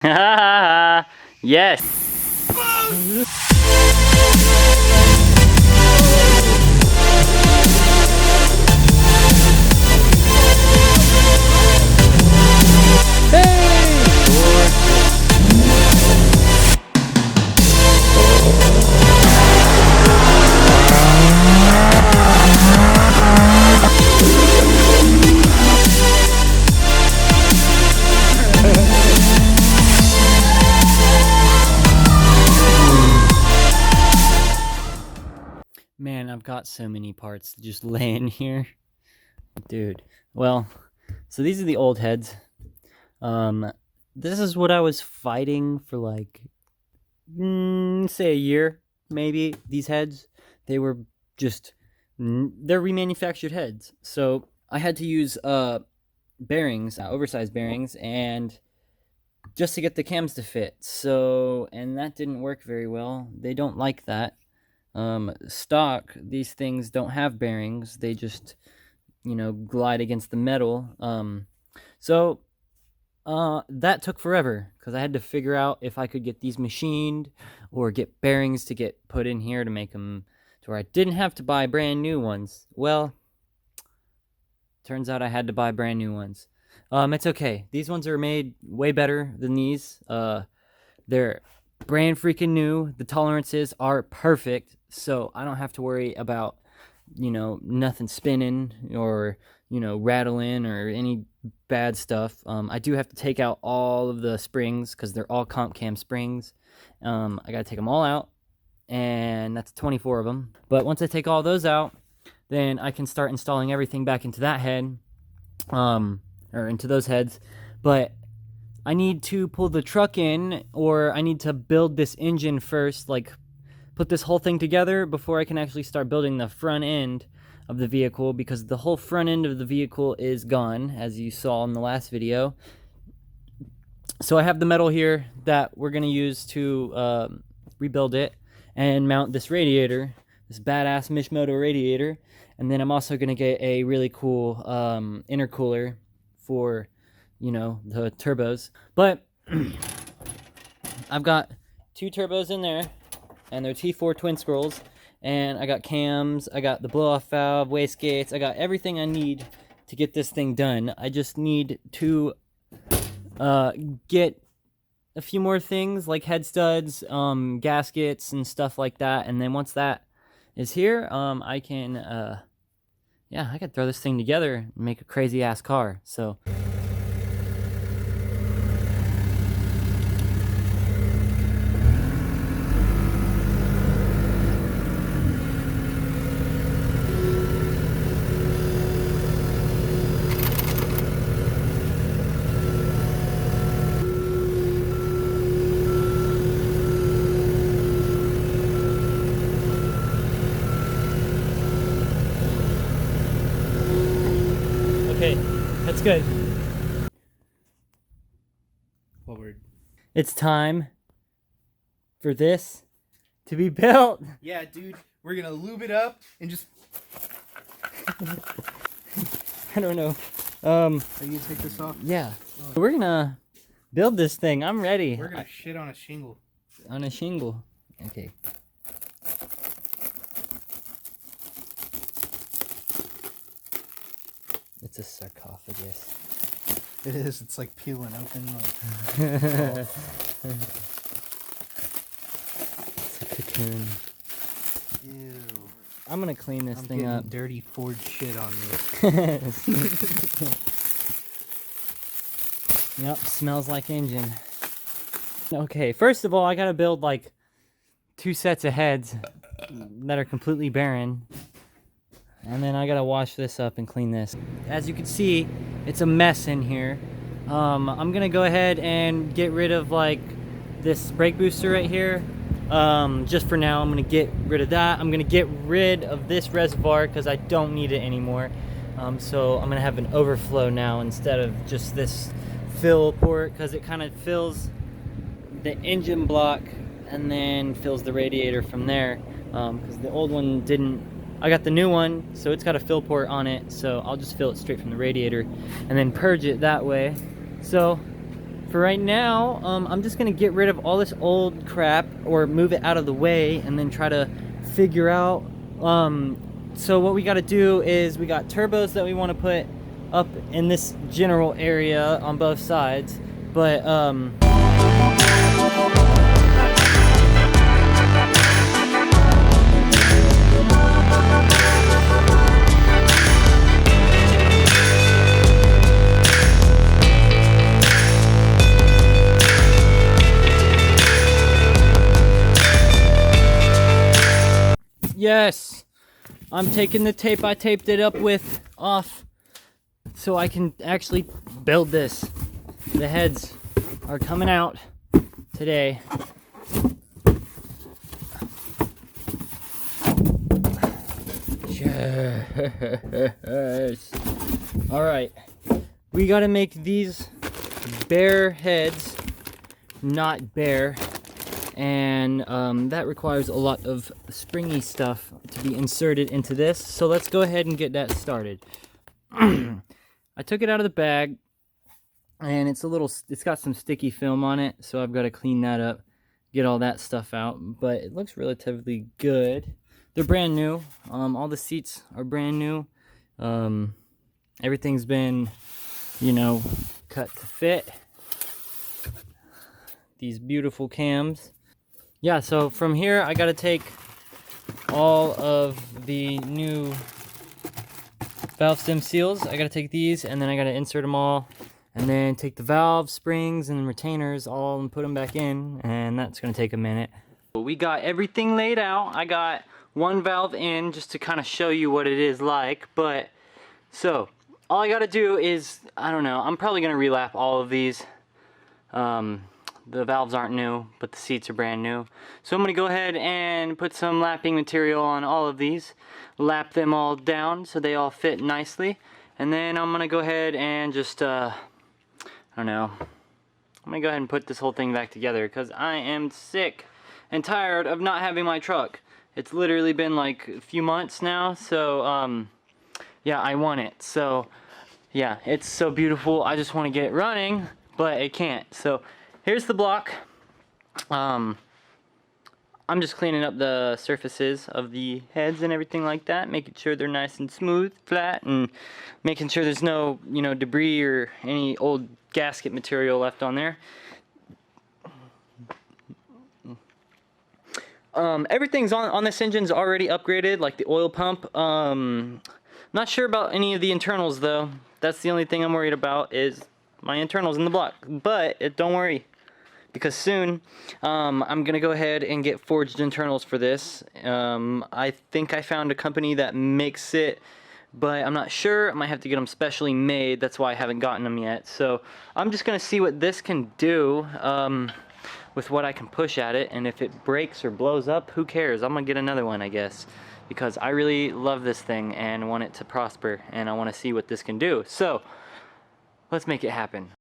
Yes. Man, I've got so many parts just laying here. Dude. Well, so these are the old heads. This is what I was fighting for, like, say a year, maybe. These heads, they were just, they're remanufactured heads. So I had to use bearings, oversized bearings, and just to get the cams to fit. So, and that didn't work very well. They don't like that. Stock, these things don't have bearings. They just, glide against the metal. So that took forever because I had to figure out if I could get these machined or get bearings to get put in here to make them to where I didn't have to buy brand new ones. Well, turns out I had to buy brand new ones. It's okay. These ones are made way better than these. They're brand freaking new. The tolerances are perfect, so I don't have to worry about, nothing spinning or, rattling or any bad stuff. I do have to take out all of the springs because they're all comp cam springs. I gotta take them all out, and that's 24 of them. But once I take all those out, then I can start installing everything back into that head, or into those heads. But I need to pull the truck in, or I need to build this engine first, like put this whole thing together before I can actually start building the front end of the vehicle, because the whole front end of the vehicle is gone, as you saw in the last video. So I have the metal here that we're going to use to rebuild it and mount this radiator, this badass Mishimoto radiator. And then I'm also going to get a really cool intercooler for, the turbos. But I've got 2 turbos in there, and they're T4 twin scrolls. And I got cams, I got the blow-off valve, wastegates, I got everything I need to get this thing done. I just need to get a few more things like head studs, gaskets, and stuff like that. And then once that is here, I can, I can throw this thing together and make a crazy-ass car. So okay, that's good. What word? It's time for this to be built. Yeah, dude, we're gonna lube it up and just. I don't know. Are you gonna take this off? Yeah. Oh. We're gonna build this thing. I'm ready. We're gonna shit on a shingle. On a shingle. Okay. It's a sarcophagus. It is. It's like peeling open. It's a cocoon. Ew. I'm gonna clean this thing up. Dirty Ford shit on me. Yep, smells like engine. Okay, first of all, I gotta build like 2 sets of heads that are completely barren. And then I gotta wash this up and clean this. As you can see, it's a mess in here. I'm gonna go ahead and get rid of like this brake booster right here. Just for now, I'm gonna get rid of that. I'm gonna get rid of this reservoir because I don't need it anymore. So I'm gonna have an overflow now instead of just this fill port, because it kind of fills the engine block and then fills the radiator from there. Because the old one didn't. I got the new one, so it's got a fill port on it, so I'll just fill it straight from the radiator and then purge it that way. So for right now, I'm just gonna get rid of all this old crap or move it out of the way and then try to figure out. So what we got to do is we got turbos that we want to put up in this general area on both sides, but yes, I'm taking the tape I taped it up with off so I can actually build this. The heads are coming out today. Yes. All right, we got to make these bare heads not bare, and that requires a lot of springy stuff to be inserted into this, so let's go ahead and get that started. I took it out of the bag, and it's got some sticky film on it, so I've got to clean that up, get all that stuff out, but it looks relatively good. They're brand new. All the seats are brand new. Everything's been, cut to fit. These beautiful cams. Yeah, so from here I gotta take all of the new valve stem seals. I gotta take these and then I gotta insert them all, and then take the valve springs and retainers all and put them back in, and that's gonna take a minute. We got everything laid out. I got one valve in just to kind of show you what it is like, but so all I gotta do is, I don't know, I'm probably gonna relap all of these. The valves aren't new, but the seats are brand new. So I'm going to go ahead and put some lapping material on all of these. Lap them all down so they all fit nicely. And then I'm going to go ahead and just, I don't know. I'm going to go ahead and put this whole thing back together because I am sick and tired of not having my truck. It's literally been like a few months now, so yeah, I want it. So yeah, it's so beautiful. I just want to get it running, but it can't. So here's the block. I'm just cleaning up the surfaces of the heads and everything like that, making sure they're nice and smooth, flat, and making sure there's no, debris or any old gasket material left on there. Everything's on this engine's already upgraded, like the oil pump. Not sure about any of the internals though. That's the only thing I'm worried about is my internals in the block, but don't worry, because soon I'm gonna go ahead and get forged internals for this. I think I found a company that makes it, but I'm not sure. I might have to get them specially made. That's why I haven't gotten them yet. So I'm just gonna see what this can do with what I can push at it, and if it breaks or blows up, who cares? I'm gonna get another one, I guess, because I really love this thing and want it to prosper, and I want to see what this can do. So let's make it happen.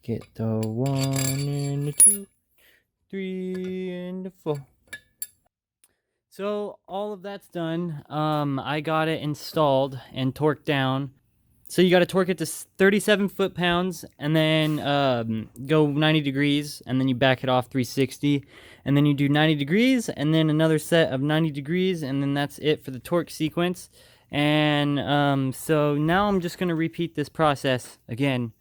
Get the 1 and the 2, 3 and the 4. So all of that's done. I got it installed and torqued down. So you got to torque it to 37 foot-pounds, and then go 90 degrees, and then you back it off 360, and then you do 90 degrees, and then another set of 90 degrees, and then that's it for the torque sequence. And so now I'm just going to repeat this process again,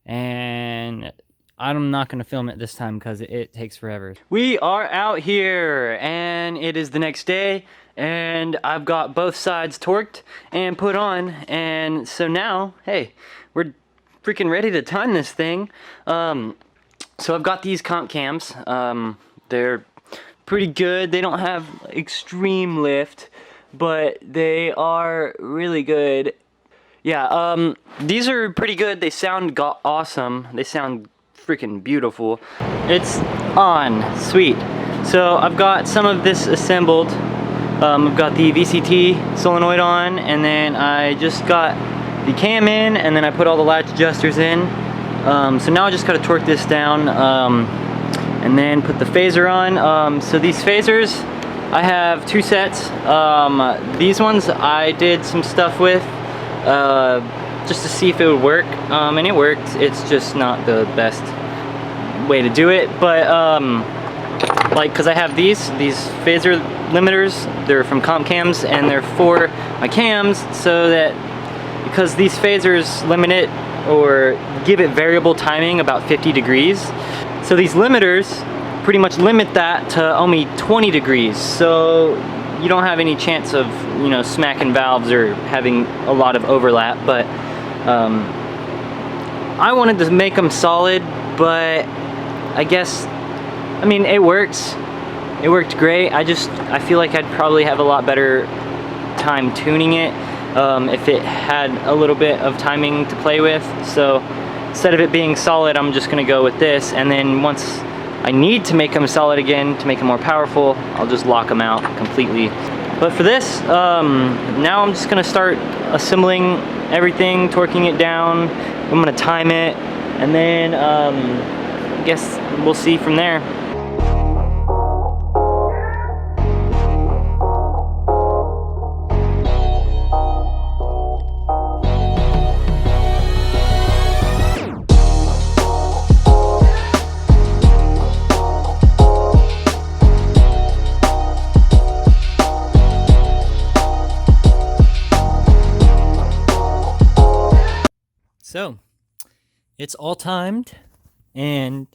and I'm not going to film it this time because it takes forever. We are out here, and it is the next day, and I've got both sides torqued and put on, and so now, hey, we're freaking ready to time this thing. So I've got these comp cams. They're pretty good. They don't have extreme lift, but they are really good. Yeah, these are pretty good. They sound awesome. They sound freaking beautiful. It's on. Sweet. So I've got some of this assembled. I've got the VCT solenoid on, and then I just got the cam in, and then I put all the latch adjusters in. So now I just gotta torque this down, and then put the phaser on. So these phasers, I have 2 sets. These ones I did some stuff with, just to see if it would work, and it worked. It's just not the best way to do it, but like, because I have these phaser limiters. They're from comp cams, and they're for my cams, so that because these phasers limit it or give it variable timing about 50 degrees, so these limiters pretty much limit that to only 20 degrees, so you don't have any chance of, you know, smacking valves or having a lot of overlap. But I wanted to make them solid, but I guess, I mean, it works. It worked great. I feel like I'd probably have a lot better time tuning it if it had a little bit of timing to play with. So instead of it being solid, I'm just gonna go with this, and then once I need to make them solid again to make them more powerful, I'll just lock them out completely. But for this, now I'm just gonna start assembling everything, torquing it down. I'm gonna time it, and then I guess we'll see from there. So, it's all timed, and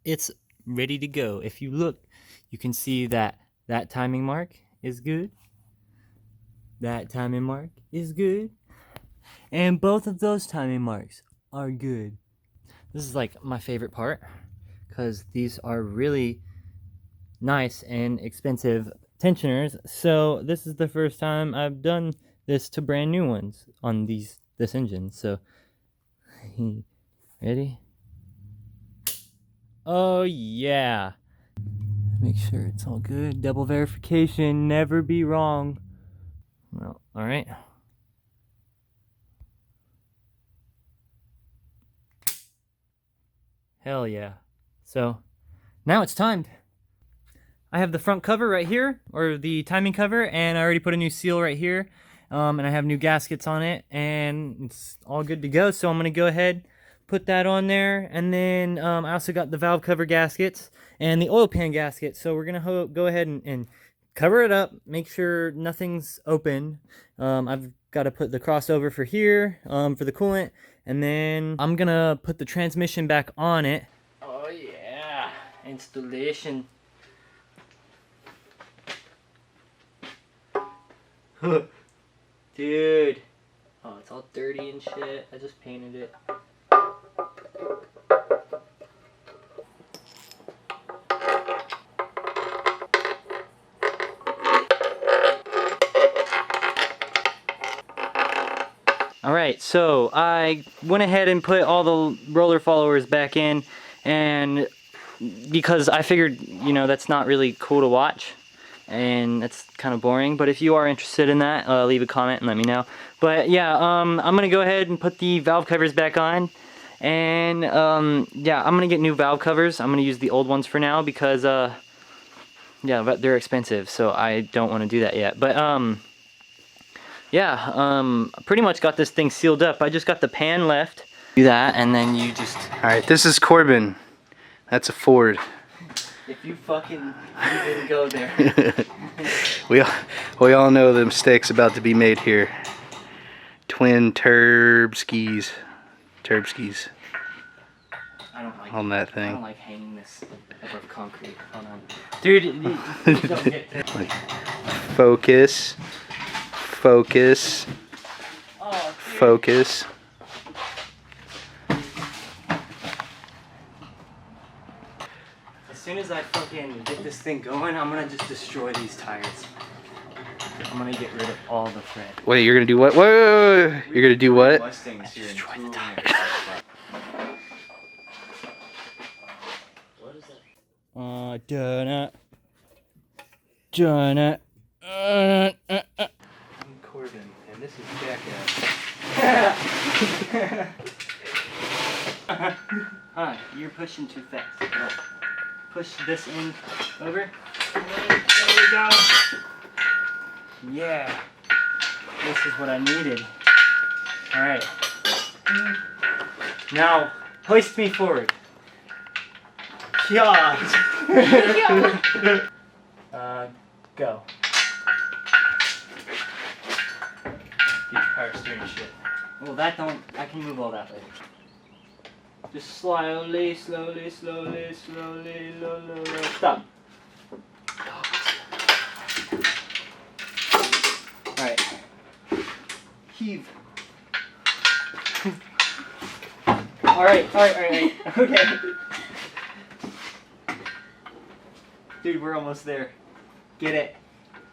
it's ready to go. If you look, you can see that that timing mark is good. That timing mark is good. And both of those timing marks are good. This is like my favorite part, because these are really nice and expensive tensioners. So this is the first time I've done this to brand new ones on this engine. So ready? Oh yeah. Make sure it's all good. Double verification, never be wrong. Well, all right. Hell yeah. So now it's timed. I have the front cover right here, or the timing cover, and I already put a new seal right here. And I have new gaskets on it, and it's all good to go. So I'm gonna go ahead, put that on there, and then I also got the valve cover gaskets and the oil pan gasket. So we're gonna go ahead and cover it up, make sure nothing's open. I've got to put the crossover for here, for the coolant, and then I'm gonna put the transmission back on it. Oh yeah, installation. Dude. Oh, it's all dirty and shit. I just painted it. Alright, so I went ahead and put all the roller followers back in, and because I figured, you know, that's not really cool to watch, and that's kind of boring. But if you are interested in that, leave a comment and let me know. But yeah, I'm gonna go ahead and put the valve covers back on, And yeah, I'm gonna get new valve covers. I'm gonna use the old ones for now because yeah, but they're expensive, so I don't want to do that yet. But yeah, pretty much got this thing sealed up. I just got the pan left. Do that, and then you just. All right, this is Corbin. That's a Ford. If you fucking didn't go there. we all know the mistakes about to be made here. Twin turb skis. I don't like on that I thing. don't like hanging this above concrete. Hold on. Dude, you don't get this. Like, focus. Focus. Oh, dude. Focus. As soon as I fucking get this thing going, I'm gonna just destroy these tires. I'm gonna get rid of all the thread. Wait, you're gonna do what? Whoa! You're gonna do what? Destroy the tires. What is that? I'm Corbin, and this is Jackass. Huh, you're pushing too fast. No. Push this in over. There we go. Yeah. This is what I needed. Alright. Now, hoist me forward. Yeah. Go. Get your power steering shit. Well, that don't. I can move all that later. Just slowly. Stop. Alright. Heave. Alright. Okay. Dude, we're almost there. Get it.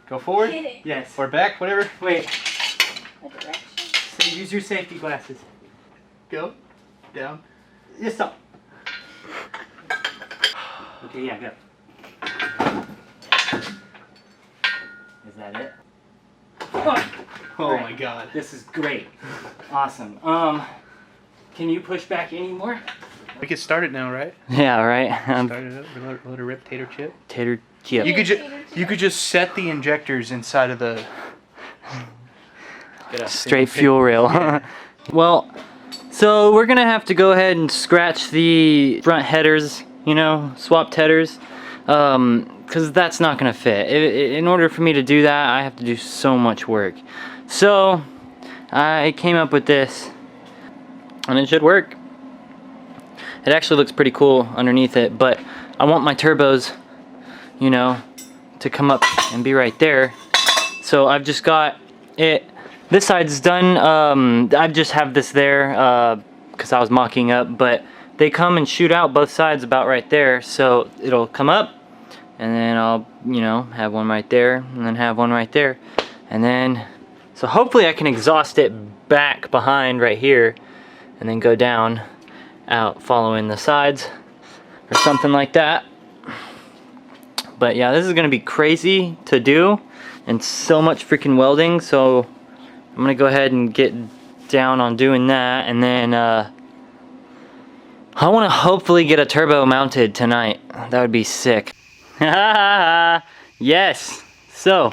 Go forward? Get it. Yes. Or back, whatever. Wait. A direction. So use your safety glasses. Go. Down. Just stop. Okay, yeah, go. Is that it? Oh my god. This is great. Awesome. Can you push back any more? We can start it now, right? Yeah, right. Start it up. Let it rip, tater chip. Tater chip. You could just set the injectors inside of the Straight fuel rail. Well, so we're gonna have to go ahead and scratch the front headers, you know, swapped headers, because that's not gonna fit. In order for me to do that, I have to do so much work. So I came up with this, and it should work. It actually looks pretty cool underneath it, but I want my turbos, you know, to come up and be right there. So I've just got it. This side's done. I just have this there because I was mocking up, but they come and shoot out both sides about right there. So it'll come up, and then I'll, you know, have one right there, and then have one right there, and then so hopefully I can exhaust it back behind right here, and then go down out following the sides or something like that. But yeah, this is gonna be crazy to do and so much freaking welding, so I'm gonna go ahead and get down on doing that, and then I want to hopefully get a turbo mounted tonight. That would be sick. Yes, so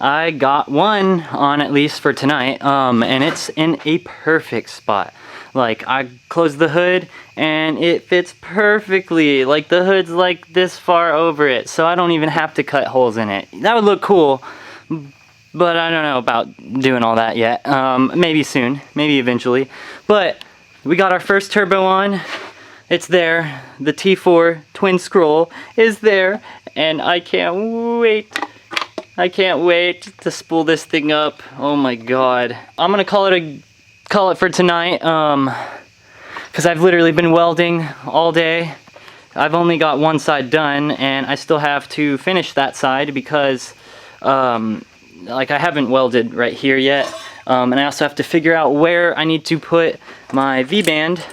I got one on at least for tonight, and it's in a perfect spot. Like, I closed the hood and it fits perfectly. Like, the hood's like this far over it, so I don't even have to cut holes in it. That would look cool, but I don't know about doing all that yet. Maybe soon, maybe eventually. But we got our first turbo on. It's there. The T4 twin scroll is there, and I can't wait. I can't wait to spool this thing up. Oh my god. I'm gonna call it for tonight, because I've literally been welding all day. I've only got one side done, and I still have to finish that side because like, I haven't welded right here yet, and I also have to figure out where I need to put my V-band,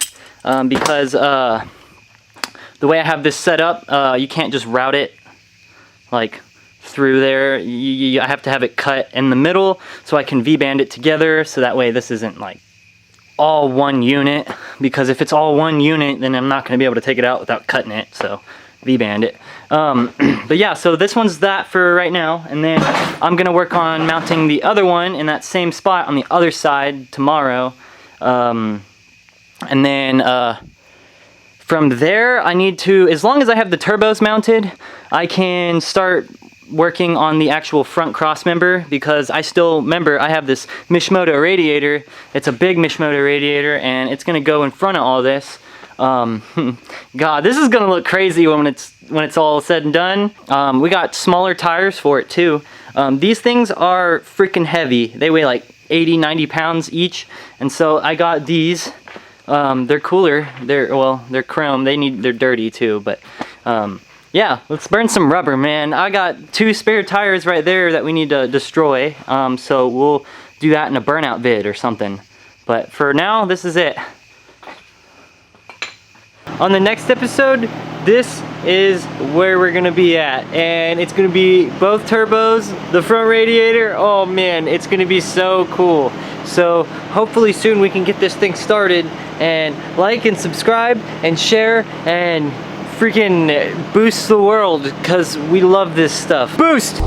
because the way I have this set up, you can't just route it like through there. I have to have it cut in the middle so I can V-band it together, so that way this isn't like all one unit, because if it's all one unit, then I'm not going to be able to take it out without cutting it. So V-band it. But yeah, so this one's that for right now, and then I'm gonna work on mounting the other one in that same spot on the other side tomorrow. And then from there, I need to, as long as I have the turbos mounted, I can start working on the actual front cross member, because I still remember I have this Mishimoto radiator. It's a big Mishimoto radiator, and it's gonna go in front of all this. God, this is gonna look crazy when it's all said and done. We got smaller tires for it too. These things are freaking heavy. They weigh like 80-90 pounds each, and so I got these. They're cooler. They're chrome. They're dirty too, but yeah, let's burn some rubber, man. I got 2 spare tires right there that we need to destroy. So we'll do that in a burnout vid or something. But for now, this is it. On the next episode, this is where we're gonna be at, and it's gonna be both turbos, the front radiator. Oh man, it's gonna be so cool. So hopefully soon we can get this thing started, and like and subscribe and share and freaking boost the world, because we love this stuff. Boost!